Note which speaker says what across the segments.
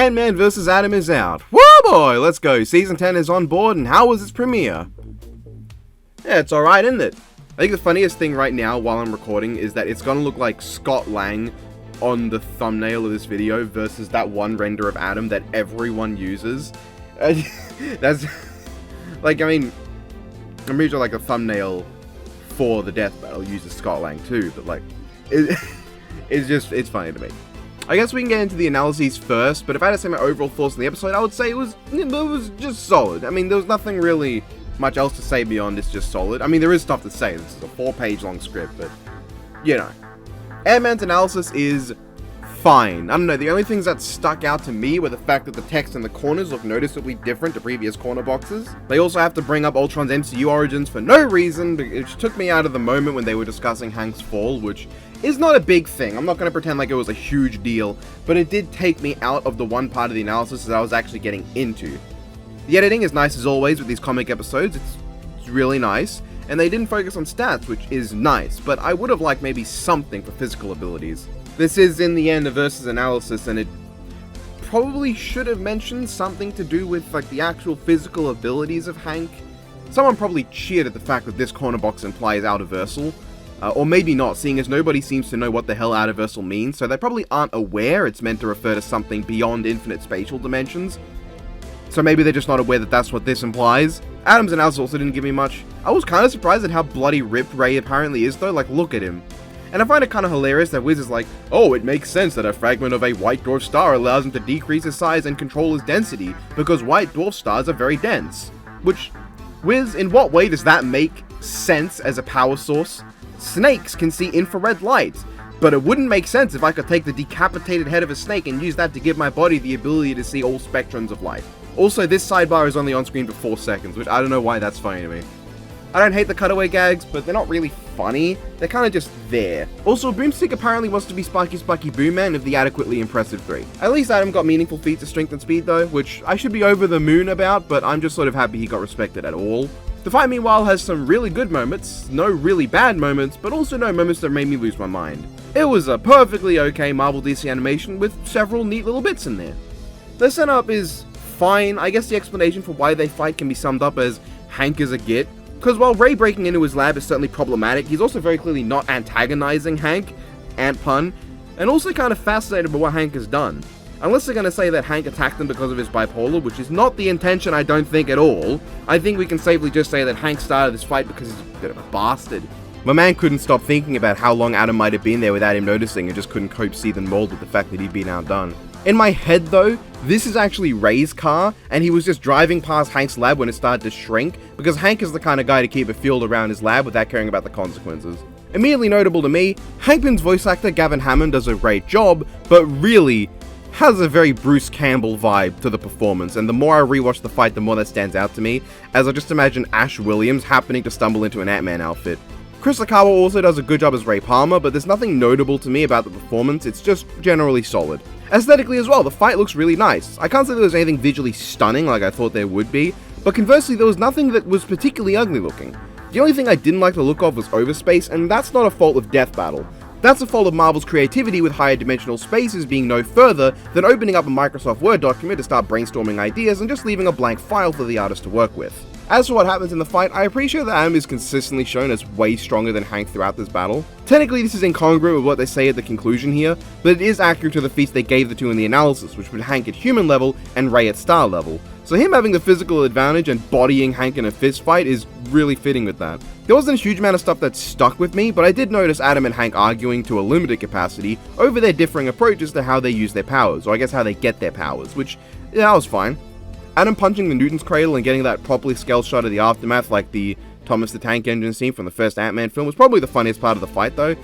Speaker 1: Ant-Man vs. Atom is out. Woo boy, let's go. Season 10 is on board, and how was its premiere? Yeah, it's alright, isn't it? I think the funniest thing right now while I'm recording is that it's gonna look like Scott Lang on the thumbnail of this video versus that one render of Atom that everyone uses. That's, like, I mean, I'm pretty sure, like, a thumbnail for the death battle uses Scott Lang too, but, like, it's funny to me. I guess we can get into the analyses first, but if I had to say my overall thoughts on the episode, I would say it was just solid. I mean, there was nothing really much else to say beyond it's just solid. I mean, there is stuff to say. This is a 4-page long script, but, you know. Ant-Man's analysis is fine. I don't know, the only things that stuck out to me were the fact that the text in the corners look noticeably different to previous corner boxes. They also have to bring up Ultron's MCU origins for no reason, which took me out of the moment when they were discussing Hank's fall, which is not a big thing. I'm not going to pretend like it was a huge deal, but it did take me out of the one part of the analysis that I was actually getting into. The editing is nice as always with these comic episodes, it's really nice, and they didn't focus on stats, which is nice, but I would have liked maybe something for physical abilities. This is in the end a versus analysis, and it probably should have mentioned something to do with like the actual physical abilities of Hank. Someone probably cheered at the fact that this corner box implies Outerversal. Or maybe not, seeing as nobody seems to know what the hell Outerversal means, so they probably aren't aware it's meant to refer to something beyond infinite spatial dimensions. So maybe they're just not aware that that's what this implies. Atom's analysis also didn't give me much. I was kind of surprised at how bloody ripped Ray apparently is though, like look at him. And I find it kind of hilarious that Wiz is like, oh, it makes sense that a fragment of a white dwarf star allows him to decrease his size and control his density, because white dwarf stars are very dense. Which, Wiz, in what way does that make sense as a power source? Snakes can see infrared light, but it wouldn't make sense if I could take the decapitated head of a snake and use that to give my body the ability to see all spectrums of light. Also, this sidebar is only on screen for 4 seconds, which I don't know why that's funny to me. I don't hate the cutaway gags, but they're not really funny, they're kinda just there. Also, Boomstick apparently wants to be Sparky Boom Man of the adequately impressive 3. At least Atom got meaningful feats of strength and speed though, which I should be over the moon about, but I'm just sort of happy he got respected at all. The fight, meanwhile, has some really good moments, no really bad moments, but also no moments that made me lose my mind. It was a perfectly okay Marvel DC animation with several neat little bits in there. The setup is fine. I guess the explanation for why they fight can be summed up as Hank is a git, because while Ray breaking into his lab is certainly problematic, he's also very clearly not antagonizing Hank, ant pun, and also kind of fascinated by what Hank has done. Unless they're going to say that Hank attacked him because of his bipolar, which is not the intention, I don't think, at all. I think we can safely just say that Hank started this fight because he's a bit of a bastard. My man couldn't stop thinking about how long Atom might have been there without him noticing and just couldn't cope, see, and mold with the fact that he'd been outdone. In my head, though, this is actually Ray's car, and he was just driving past Hank's lab when it started to shrink, because Hank is the kind of guy to keep a field around his lab without caring about the consequences. Immediately notable to me, Hank Pym's voice actor Gavin Hammond does a great job, but really has a very Bruce Campbell vibe to the performance, and the more I rewatch the fight, the more that stands out to me, as I just imagine Ash Williams happening to stumble into an Ant-Man outfit. Chris Lakawa also does a good job as Ray Palmer, but there's nothing notable to me about the performance, it's just generally solid. Aesthetically as well, the fight looks really nice. I can't say there was anything visually stunning like I thought there would be, but conversely there was nothing that was particularly ugly looking. The only thing I didn't like the look of was overspace, and that's not a fault of Death Battle. That's a fault of Marvel's creativity, with higher dimensional spaces being no further than opening up a Microsoft Word document to start brainstorming ideas and just leaving a blank file for the artist to work with. As for what happens in the fight, I appreciate that Atom is consistently shown as way stronger than Hank throughout this battle. Technically this is incongruent with what they say at the conclusion here, but it is accurate to the feats they gave the two in the analysis, which put Hank at human level and Ray at star level. So him having the physical advantage and bodying Hank in a fist fight is really fitting with that. There wasn't a huge amount of stuff that stuck with me, but I did notice Atom and Hank arguing to a limited capacity over their differing approaches to how they use their powers, or I guess how they get their powers, which, yeah, that was fine. Atom punching the Newton's cradle and getting that properly scaled shot of the aftermath like the Thomas the Tank Engine scene from the first Ant-Man film was probably the funniest part of the fight though,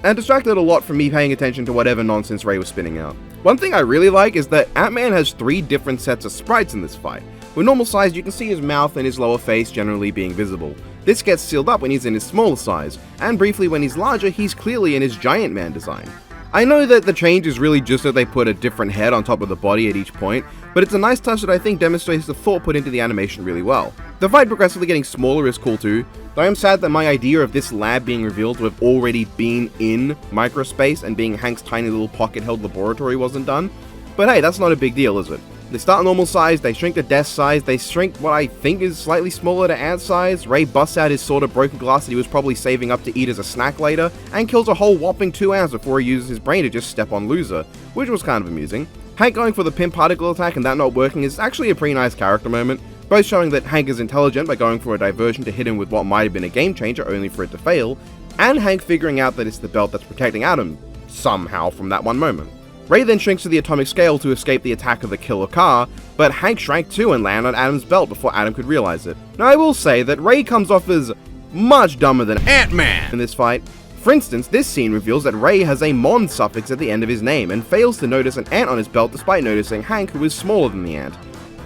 Speaker 1: and distracted a lot from me paying attention to whatever nonsense Ray was spinning out. One thing I really like is that Ant-Man has 3 different sets of sprites in this fight. When normal sized, you can see his mouth and his lower face generally being visible. This gets sealed up when he's in his smaller size, and briefly when he's larger, he's clearly in his Giant Man design. I know that the change is really just that they put a different head on top of the body at each point, but it's a nice touch that I think demonstrates the thought put into the animation really well. The fight progressively getting smaller is cool too, though I am sad that my idea of this lab being revealed to have already been in microspace and being Hank's tiny little pocket-held laboratory wasn't done. But hey, that's not a big deal, is it? They start normal size, they shrink to death size, they shrink what I think is slightly smaller to ant size. Ray busts out his sword of broken glass that he was probably saving up to eat as a snack later, and kills a whole whopping 2 ants before he uses his brain to just step on Loser, which was kind of amusing. Hank going for the Pym particle attack and that not working is actually a pretty nice character moment, both showing that Hank is intelligent by going for a diversion to hit him with what might have been a game changer only for it to fail, and Hank figuring out that it's the belt that's protecting Adam, somehow from that one moment. Ray then shrinks to the atomic scale to escape the attack of the killer car, but Hank shrank too and landed on Adam's belt before Adam could realize it. Now I will say that Ray comes off as much dumber than Ant-Man in this fight. For instance, this scene reveals that Ray has a Mon suffix at the end of his name and fails to notice an ant on his belt despite noticing Hank, who is smaller than the ant.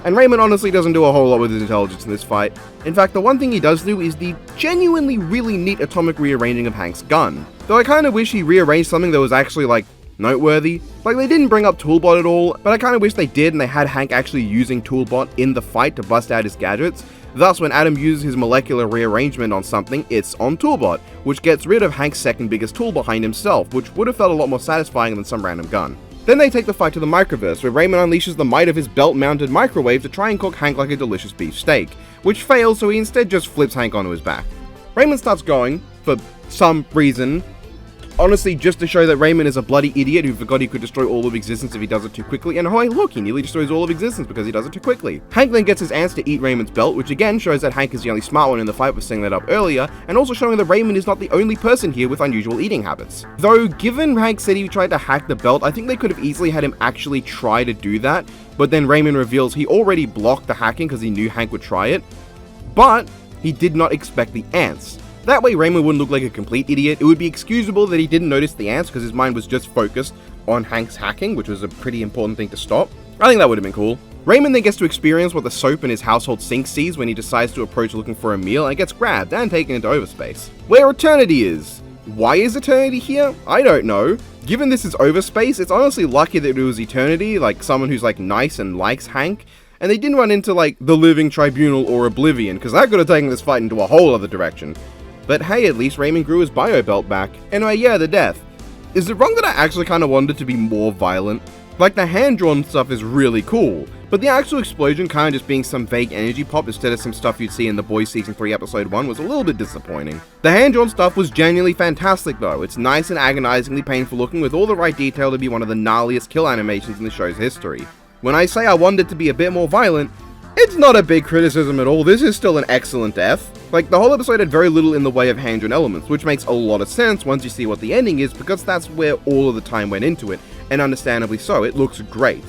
Speaker 1: And Raymond honestly doesn't do a whole lot with his intelligence in this fight. In fact, the one thing he does do is the genuinely really neat atomic rearranging of Hank's gun. Though I kinda wish he rearranged something that was actually like noteworthy. Like, they didn't bring up Toolbot at all, but I kinda wish they did and they had Hank actually using Toolbot in the fight to bust out his gadgets. Thus, when Adam uses his molecular rearrangement on something, it's on Toolbot, which gets rid of Hank's second biggest tool behind himself, which would have felt a lot more satisfying than some random gun. Then they take the fight to the microverse, where Raymond unleashes the might of his belt-mounted microwave to try and cook Hank like a delicious beef steak, which fails, so he instead just flips Hank onto his back. Raymond starts going, for some reason, honestly just to show that Raymond is a bloody idiot who forgot he could destroy all of existence if he does it too quickly, and oh hey look, he nearly destroys all of existence because he does it too quickly. Hank then gets his ants to eat Raymond's belt, which again shows that Hank is the only smart one in the fight for setting that up earlier, and also showing that Raymond is not the only person here with unusual eating habits. Though, given Hank said he tried to hack the belt, I think they could have easily had him actually try to do that, but then Raymond reveals he already blocked the hacking because he knew Hank would try it, but he did not expect the ants. That way Raymond wouldn't look like a complete idiot. It would be excusable that he didn't notice the ants because his mind was just focused on Hank's hacking, which was a pretty important thing to stop. I think that would have been cool. Raymond then gets to experience what the soap in his household sink sees when he decides to approach looking for a meal and gets grabbed and taken into overspace, where Eternity is. Why is Eternity here? I don't know. Given this is overspace, it's honestly lucky that it was Eternity, like someone who's like nice and likes Hank, and they didn't run into like the Living Tribunal or Oblivion, because that could have taken this fight into a whole other direction. But hey, at least Raymond grew his bio belt back. Anyway, yeah, the death. Is it wrong that I actually kind of wanted it to be more violent? Like, the hand-drawn stuff is really cool, but the actual explosion kind of just being some vague energy pop instead of some stuff you'd see in The Boys Season 3 Episode 1 was a little bit disappointing. The hand-drawn stuff was genuinely fantastic though. It's nice and agonizingly painful looking with all the right detail to be one of the gnarliest kill animations in the show's history. When I say I wanted it to be a bit more violent, it's not a big criticism at all. This is still an excellent death. Like, the whole episode had very little in the way of hand-drawn elements, which makes a lot of sense once you see what the ending is, because that's where all of the time went into it, and understandably so, it looks great.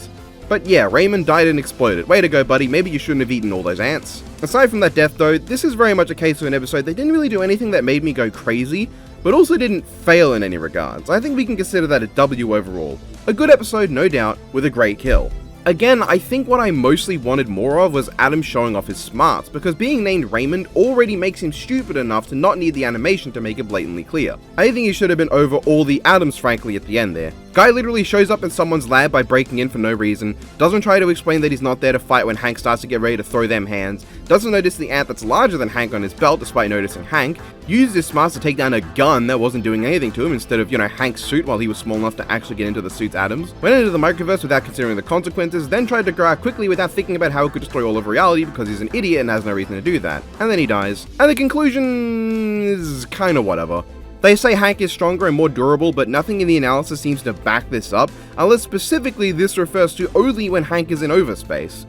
Speaker 1: But yeah, Raymond died and exploded. Way to go, buddy, maybe you shouldn't have eaten all those ants. Aside from that death though, this is very much a case of an episode that didn't really do anything that made me go crazy, but also didn't fail in any regards. I think we can consider that a W overall. A good episode, no doubt, with a great kill. Again, I think what I mostly wanted more of was Adam showing off his smarts, because being named Raymond already makes him stupid enough to not need the animation to make it blatantly clear. I think he should have been over all the Adams frankly at the end there. Guy literally shows up in someone's lab by breaking in for no reason, doesn't try to explain that he's not there to fight when Hank starts to get ready to throw them hands, doesn't notice the ant that's larger than Hank on his belt despite noticing Hank, uses his smarts to take down a gun that wasn't doing anything to him instead of, Hank's suit while he was small enough to actually get into the suit's atoms, went into the microverse without considering the consequences, then tried to grow out quickly without thinking about how it could destroy all of reality because he's an idiot and has no reason to do that, and then he dies. And the conclusion is kinda whatever. They say Hank is stronger and more durable, but nothing in the analysis seems to back this up, unless specifically this refers to only when Hank is in overspace.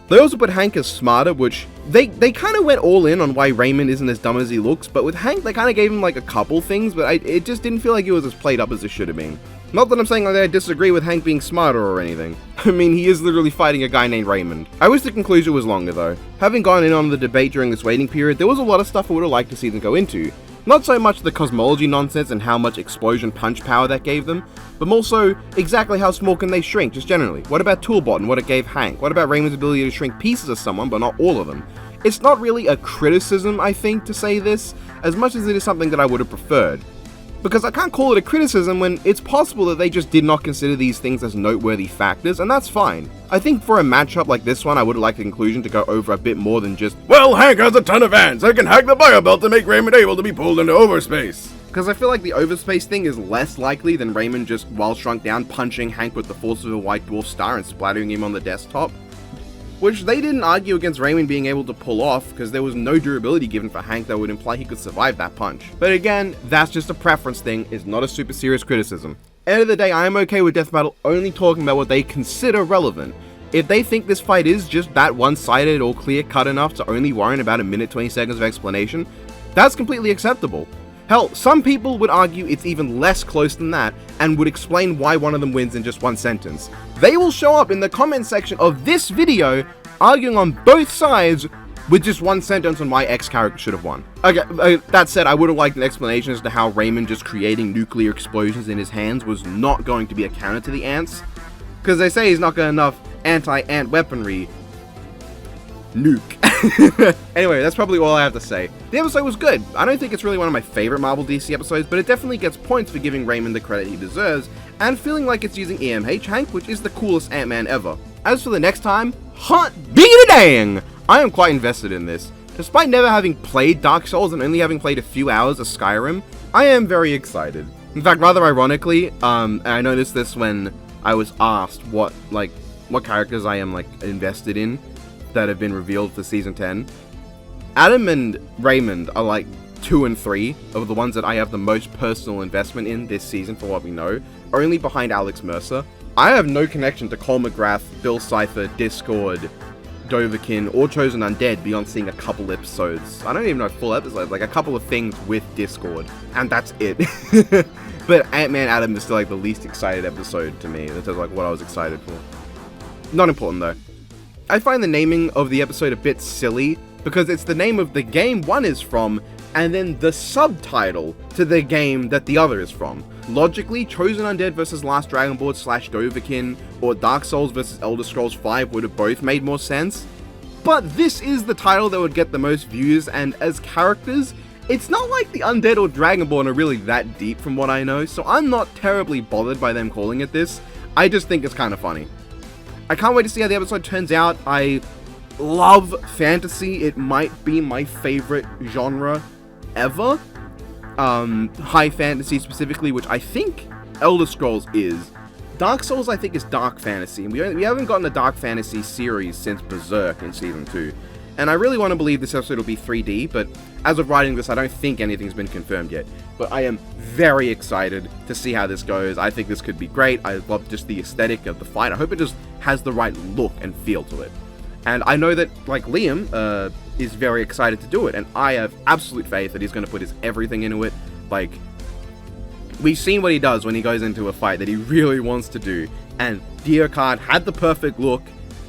Speaker 1: They also put Hank as smarter, which they kind of went all in on why Raymond isn't as dumb as he looks, but with Hank they kind of gave him like a couple things, but it just didn't feel like it was as played up as it should have been. Not that I'm saying that I disagree with Hank being smarter or anything. I mean, he is literally fighting a guy named Raymond. I wish the conclusion was longer though. Having gone in on the debate during this waiting period, there was a lot of stuff I would have liked to see them go into. Not so much the cosmology nonsense and how much explosion punch power that gave them, but more so exactly how small can they shrink, just generally. What about Toolbot and what it gave Hank? What about Raymond's ability to shrink pieces of someone, but not all of them? It's not really a criticism, I think, to say this, as much as it is something that I would have preferred. Because I can't call it a criticism when it's possible that they just did not consider these things as noteworthy factors, and that's fine. I think for a matchup like this one, I would have liked the conclusion to go over a bit more than just, well, Hank has a ton of ants, I can hack the biobelt to make Raymond able to be pulled into overspace. Because I feel like the overspace thing is less likely than Raymond just, while shrunk down, punching Hank with the force of a white dwarf star and splattering him on the desktop. Which they didn't argue against Raymond being able to pull off, because there was no durability given for Hank that would imply he could survive that punch. But again, that's just a preference thing, it's not a super serious criticism. End of the day, I am okay with Death Battle only talking about what they consider relevant. If they think this fight is just that one-sided or clear-cut enough to only warrant about a minute 20 seconds of explanation, that's completely acceptable. Hell, some people would argue it's even less close than that, and would explain why one of them wins in just one sentence. They will show up in the comment section of this video, arguing on both sides, with just one sentence on why X character should have won. Okay, that said, I would have liked an explanation as to how Raymond just creating nuclear explosions in his hands was not going to be a counter to the ants. Because they say he's not got enough anti-ant weaponry. Nuke. Anyway, that's probably all I have to say. The episode was good. I don't think it's really one of my favorite Marvel DC episodes, but it definitely gets points for giving Raymond the credit he deserves, and feeling like it's using EMH Hank, which is the coolest Ant-Man ever. As for the next time, hot dang! I am quite invested in this. Despite never having played Dark Souls and only having played a few hours of Skyrim, I am very excited. In fact, rather ironically, and I noticed this when I was asked what characters I am invested in that have been revealed for Season 10. Adam and Raymond are like 2 and 3 of the ones that I have the most personal investment in this season for what we know, only behind Alex Mercer. I have no connection to Cole McGrath, Bill Cipher, Discord, Dovahkiin, or Chosen Undead beyond seeing a couple episodes. I don't even know full episodes, like a couple of things with Discord, and that's it. But Ant-Man Adam is still like the least excited episode to me. That's like what I was excited for. Not important though. I find the naming of the episode a bit silly, because it's the name of the game one is from, and then the subtitle to the game that the other is from. Logically, Chosen Undead vs Last Dragonborn / Dovahkiin, or Dark Souls vs Elder Scrolls V would have both made more sense, but this is the title that would get the most views, and as characters, it's not like the Undead or Dragonborn are really that deep from what I know, so I'm not terribly bothered by them calling it this. I just think it's kind of funny. I can't wait to see how the episode turns out. I love fantasy. It might be my favorite genre ever. High fantasy specifically, which I think Elder Scrolls is. Dark Souls I think is dark fantasy. We haven't gotten a dark fantasy series since Berserk in Season 2. And I really want to believe this episode will be 3D, but as of writing this, I don't think anything's been confirmed yet. But I am very excited to see how this goes. I think this could be great. I love just the aesthetic of the fight. I hope it just has the right look and feel to it. And I know that, Liam is very excited to do it, and I have absolute faith that he's going to put his everything into it. We've seen what he does when he goes into a fight that he really wants to do, and Deocard had the perfect look,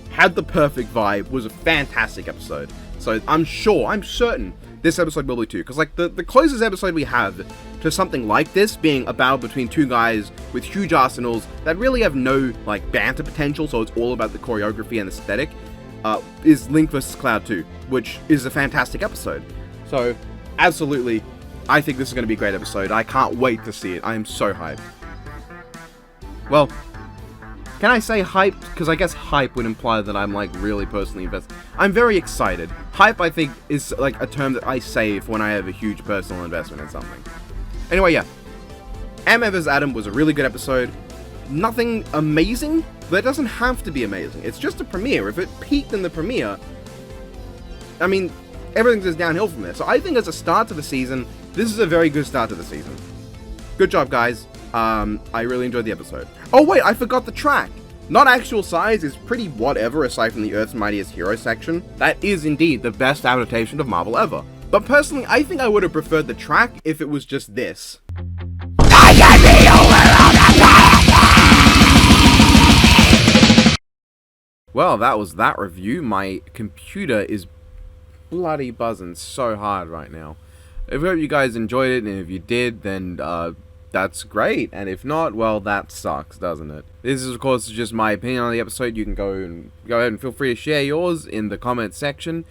Speaker 1: had the perfect vibe, was a fantastic episode. So I'm certain this episode will be too, because the closest episode we have to something like this being a battle between two guys with huge arsenals that really have no banter potential, so it's all about the choreography and aesthetic, is Link vs Cloud 2, which is a fantastic episode. So absolutely, I think this is going to be a great episode. I can't wait to see it. I am so hyped. Well, can I say hyped? Because I guess hype would imply that I'm really personally invested. I'm very excited. Hype, I think, is a term that I say when I have a huge personal investment in something. Anyway, yeah. Ant-Man vs. Adam was a really good episode. Nothing amazing, but it doesn't have to be amazing. It's just a premiere. If it peaked in the premiere, I mean, everything goes downhill from there. So I think as a start to the season, this is a very good start to the season. Good job, guys. I really enjoyed the episode. Oh wait, I forgot the track. Not Actual Size is pretty whatever aside from the Earth's Mightiest Hero section. That is indeed the best adaptation of Marvel ever. But personally, I think I would have preferred the track if it was just this. Well, that was that review. My computer is bloody buzzing so hard right now. I hope you guys enjoyed it, and if you did, then that's great, and if not, well, that sucks, doesn't it? This is, of course, just my opinion on the episode. You can go ahead and feel free to share yours in the comments section.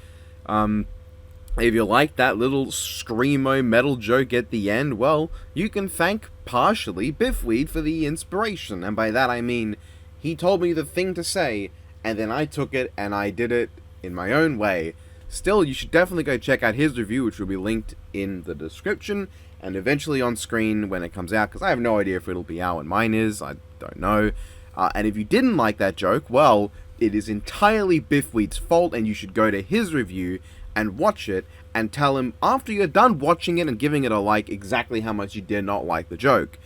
Speaker 1: If you like that little screamo metal joke at the end, well, you can thank partially Biffweed for the inspiration, and by that I mean he told me the thing to say, and then I took it and I did it in my own way. Still, you should definitely go check out his review, which will be linked in the description. and eventually on screen when it comes out, because I have no idea if it'll be out when mine is, I don't know. And if you didn't like that joke, well, it is entirely Biff Wheat's fault, and you should go to his review and watch it, and tell him after you're done watching it and giving it a like exactly how much you did not like the joke.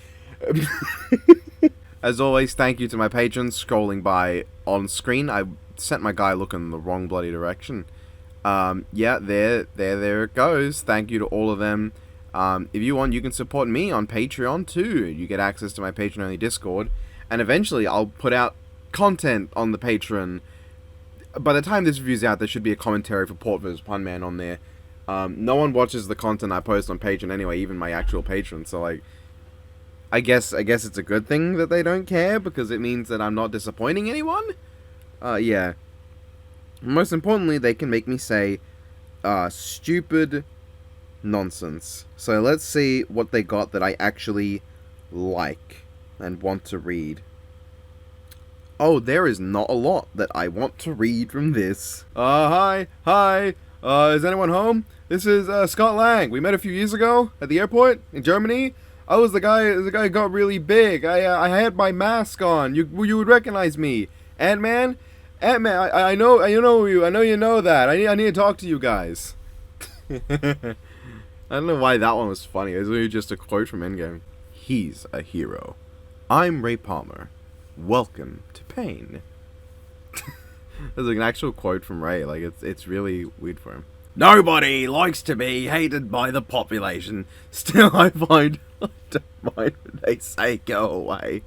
Speaker 1: As always, thank you to my patrons scrolling by on screen. I sent my guy looking the wrong bloody direction. Yeah, there it goes. Thank you to all of them. If you want, you can support me on Patreon too. You get access to my Patreon-only Discord, and eventually I'll put out content on the Patreon. By the time this review's out, there should be a commentary for Port vs. Punman on there. No one watches the content I post on Patreon anyway, even my actual patrons, so like, I guess it's a good thing that they don't care, because it means that I'm not disappointing anyone? Yeah. Most importantly, they can make me say, stupid nonsense. So let's see what they got that I actually like and want to read. Oh, there is not a lot that I want to read from this. Hi, is anyone home? This is, Scott Lang. We met a few years ago at the airport in Germany. I was the guy who got really big. I had my mask on. You would recognize me. Ant-Man, I know you. I know you know that. I need to talk to you guys. I don't know why that one was funny. It was really just a quote from Endgame. He's a hero. I'm Ray Palmer. Welcome to pain. There's like an actual quote from Ray. Like it's really weird for him. Nobody likes to be hated by the population. Still, I don't mind when they say go away.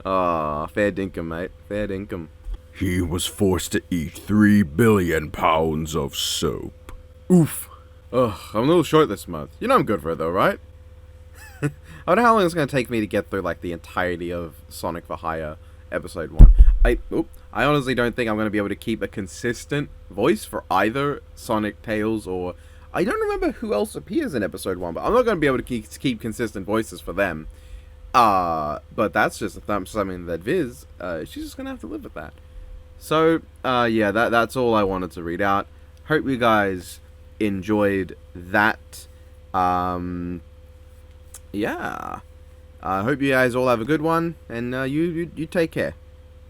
Speaker 1: Ah, fair dinkum, mate. Fair dinkum.
Speaker 2: He was forced to eat 3 billion pounds of soap.
Speaker 1: Oof. Ugh, I'm a little short this month. You know I'm good for it though, right? I don't know how long it's going to take me to get through like the entirety of Sonic for Hire episode 1. I honestly don't think I'm going to be able to keep a consistent voice for either Sonic, Tails, or... I don't remember who else appears in episode 1, but I'm not going to be able to keep consistent voices for them. But that's just something that Viz, she's just going to have to live with that. So, yeah, that's all I wanted to read out. Hope you guys enjoyed that. Yeah. I hope you guys all have a good one, and you take care.